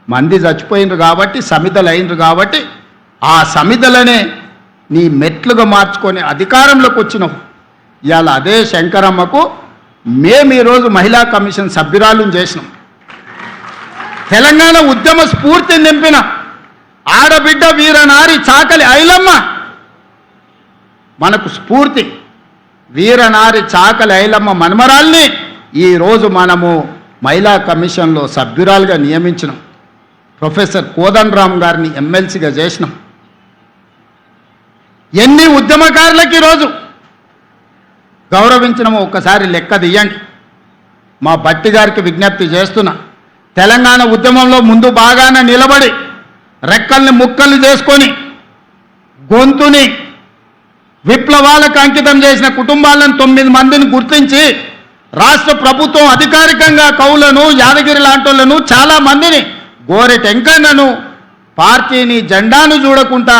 మంది చచ్చిపోయినరు కాబట్టి సమిధలు అయినరు కాబట్టి ఆ సమిధలనే నీ మెట్లుగా మార్చుకొని అధికారంలోకి వచ్చినావు. ఇవాళ అదే శంకరమ్మకు మేము ఈరోజు మహిళా కమిషన్ సభ్యురాలను చేసినాం. తెలంగాణ ఉద్యమ స్ఫూర్తిని నింపిన ఆడబిడ్డ వీరనారి చాకలి ఐలమ్మ మనకు స్ఫూర్తి. వీరనారి చాకలి ఐలమ్మ మనమరాల్ని ఈరోజు మనము మహిళా కమిషన్లో సభ్యురాలుగా నియమించినాం. ప్రొఫెసర్ కోదండరామ్ గారిని ఎమ్మెల్సీగా చేసినాం. ఎన్ని ఉద్యమకారులకు ఈరోజు గౌరవించినామో ఒక్కసారి లెక్క తీయండి. మా భట్టి గారికి విజ్ఞప్తి చేస్తున్నా, తెలంగాణ ఉద్యమంలో ముందు బాగానే నిలబడి రెక్కల్ని ముక్కలు చేసుకొని గొంతుని విప్లవాలకు అంకితం చేసిన కుటుంబాలను 9 మందిని గుర్తించి రాష్ట్ర ప్రభుత్వం అధికారికంగా కౌలను యాదగిరి లాంటోళ్లను చాలా మందిని గోరెటెంకన్నను పార్టీని జెండాను చూడకుండా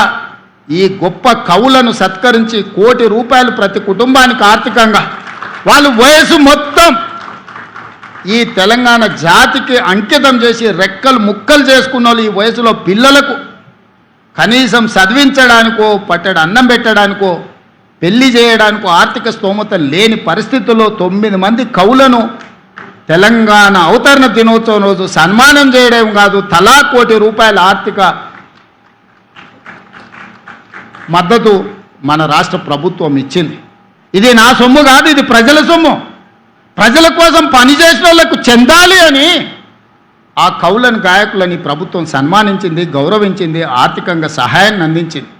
ఈ గొప్ప కవులను సత్కరించి ₹1 కోటి ప్రతి కుటుంబానికి ఆర్థికంగా వాళ్ళు వయసు మొత్తం ఈ తెలంగాణ జాతికి అంకితం చేసి రెక్కలు ముక్కలు చేసుకున్న వాళ్ళు ఈ వయసులో పిల్లలకు కనీసం చదివించడానికో పట్టెడు అన్నం పెట్టడానికో పెళ్లి చేయడానికో ఆర్థిక స్తోమత లేని పరిస్థితుల్లో 9 మంది కవులను తెలంగాణ అవతరణ దినోత్సవం రోజు సన్మానం చేయడం కాదు, తలా ₹1 కోటి ఆర్థిక మద్దతు మన రాష్ట్ర ప్రభుత్వం ఇచ్చింది. ఇది నా సొమ్ము కాదు, ఇది ప్రజల సొమ్ము. ప్రజల కోసం పనిచేసిన వాళ్ళకు చెందాలి అని ఆ కవులను గాయకులని ప్రభుత్వం సన్మానించింది, గౌరవించింది, ఆర్థికంగా సహాయాన్ని అందించింది.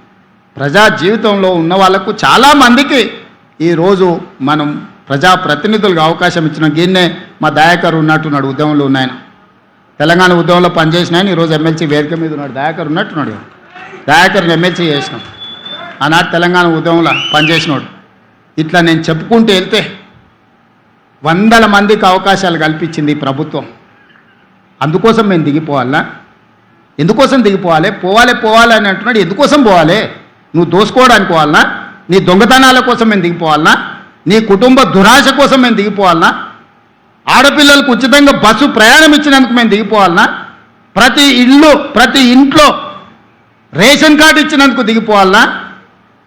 ప్రజా జీవితంలో ఉన్న వాళ్ళకు చాలామందికి ఈరోజు మనం ప్రజాప్రతినిధులుగా అవకాశం ఇచ్చిన గిన్నే మా దయాకర్ ఉన్నట్టున్నాడు, ఉద్యమంలో ఉన్నాయన తెలంగాణ ఉద్యమంలో పనిచేసిన ఆయన ఈరోజు ఎమ్మెల్సీ వేదిక మీద ఉన్నాడు. దయాకర్ ఉన్నట్టున్నాడు, దయాకర్ని ఎమ్మెల్సీ చేసినాం. ఆనాడు తెలంగాణ ఉద్యమంలో పనిచేసినాడు. ఇట్లా నేను చెప్పుకుంటూ వెళ్తే 100 మందికి అవకాశాలు కల్పించింది ఈ ప్రభుత్వం. అందుకోసం మేము దిగిపోవాలా? ఎందుకోసం దిగిపోవాలి? పోవాలి అని అంటున్నాడు. ఎందుకోసం పోవాలి? నువ్వు దోసుకోవడానికి పోవాలనా? నీ దొంగతనాల కోసం మేము దిగిపోవాలనా? నీ కుటుంబ దురాశ కోసం మేము దిగిపోవాలనా? ఆడపిల్లలకు ఉచితంగా బస్సు ప్రయాణం ఇచ్చినందుకు మేము దిగిపోవాలనా? ప్రతి ఇంట్లో రేషన్ కార్డు ఇచ్చినందుకు దిగిపోవాలనా?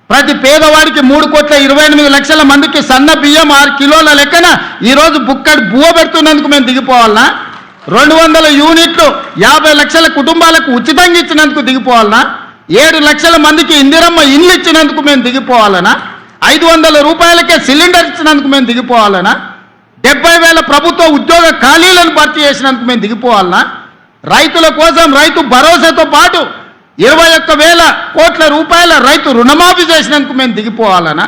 ప్రతి పేదవాడికి 3,28,00,000 మందికి సన్న బియ్యం 6 కిలోల లెక్కన ఈరోజు బుక్కడి బువ్వ పెడుతున్నందుకు మేము దిగిపోవాలనా? 200 యూనిట్లు 50 లక్షల కుటుంబాలకు ఉచితంగా ఇచ్చినందుకు దిగిపోవాలనా? 7 లక్షల మందికి ఇందిరమ్మ ఇండ్లు ఇచ్చినందుకు మేము దిగిపోవాలనా? ₹500కే సిలిండర్ ఇచ్చినందుకు మేము దిగిపోవాలనా? 70,000 ప్రభుత్వ ఉద్యోగ ఖాళీలను భర్తీ చేసినందుకు మేము దిగిపోవాలనా? రైతుల కోసం రైతు భరోసాతో పాటు 21,000 కోట్ల రూపాయల రైతు రుణమాఫీ చేసినందుకు మేము దిగిపోవాలనా?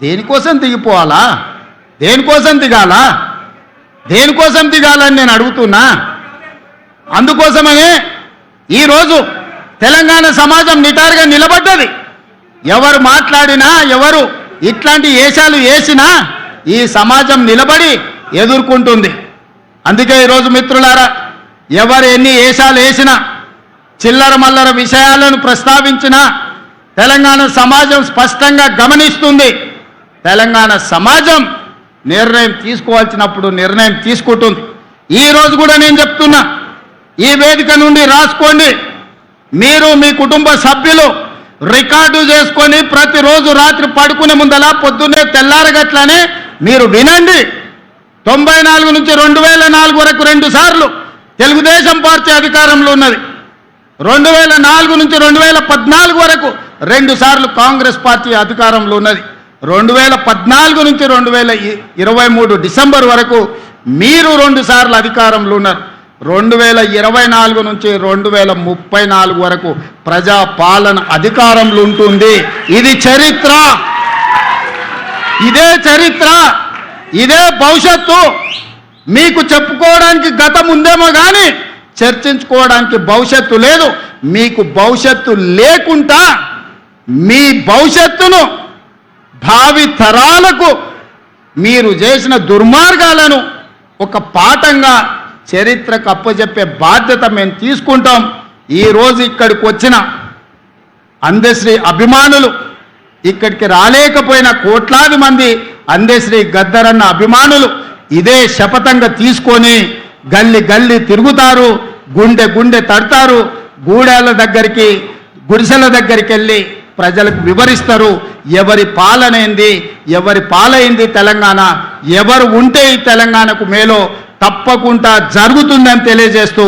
దేనికోసం దిగిపోవాలా? దేనికోసం దిగాలా? దేనికోసం దిగాలని నేను అడుగుతున్నా. అందుకోసమనే ఈరోజు తెలంగాణ సమాజం నిటారుగా నిలబడ్డది. ఎవరు మాట్లాడినా, ఎవరు ఇట్లాంటి ఏషాలు వేసినా ఈ సమాజం నిలబడి ఎదుర్కొంటుంది. అందుకే ఈరోజు మిత్రులారా, ఎవరు ఎన్ని ఏషాలు వేసినా, చిల్లర మల్లర విషయాలను ప్రస్తావించినా తెలంగాణ సమాజం స్పష్టంగా గమనిస్తుంది. తెలంగాణ సమాజం నిర్ణయం తీసుకోవాల్సినప్పుడు నిర్ణయం తీసుకుంటుంది. ఈరోజు కూడా నేను చెప్తున్నా, ఈ వేదిక నుండి రాసుకోండి. మీరు మీ కుటుంబ సభ్యులు రికార్డు చేసుకొని ప్రతిరోజు రాత్రి పడుకునే ముందలా పొద్దున్నే తెల్లారగట్లనే మీరు వినండి. 94 నుంచి 2004 వరకు 2 సార్లు తెలుగుదేశం పార్టీ అధికారంలో ఉన్నది. 2004 నుంచి 2014 వరకు 2 సార్లు కాంగ్రెస్ పార్టీ అధికారంలో ఉన్నది. 2014 నుంచి 2023 డిసెంబర్ వరకు మీరు 2 సార్లు అధికారంలో ఉన్నారు. 2024 నుంచి 2034 వరకు ప్రజా పాలన అధికారంలో ఉంటుంది. ఇది చరిత్ర, ఇదే చరిత్ర, ఇదే భవిష్యత్తు. మీకు చెప్పుకోవడానికి గతం ఉందేమో కానీ చర్చించుకోవడానికి భవిష్యత్తు లేదు. మీకు భవిష్యత్తు లేకుండా మీ భవిష్యత్తును భావి తరాలకు మీరు చేసిన దుర్మార్గాలను ఒక పాఠంగా చరిత్రకు అప్పచెప్పే బాధ్యత మేము తీసుకుంటాం. ఈరోజు ఇక్కడికి వచ్చిన అందశ్రీ అభిమానులు, ఇక్కడికి రాలేకపోయిన కోట్లాది మంది అందశ్రీ గద్దరన్న అభిమానులు ఇదే శపథంగా తీసుకొని గల్లీ గల్లీ తిరుగుతారు, గుండె గుండె తడతారు, గూడాల దగ్గరికి గుడిసెల దగ్గరికి వెళ్ళి ప్రజలకు వివరిస్తారు ఎవరి పాలనైంది, ఎవరి పాలైంది తెలంగాణ, ఎవరు ఉంటే ఈ తెలంగాణకు మేలో తప్పకుండా జరుగుతుందని తెలియజేస్తూ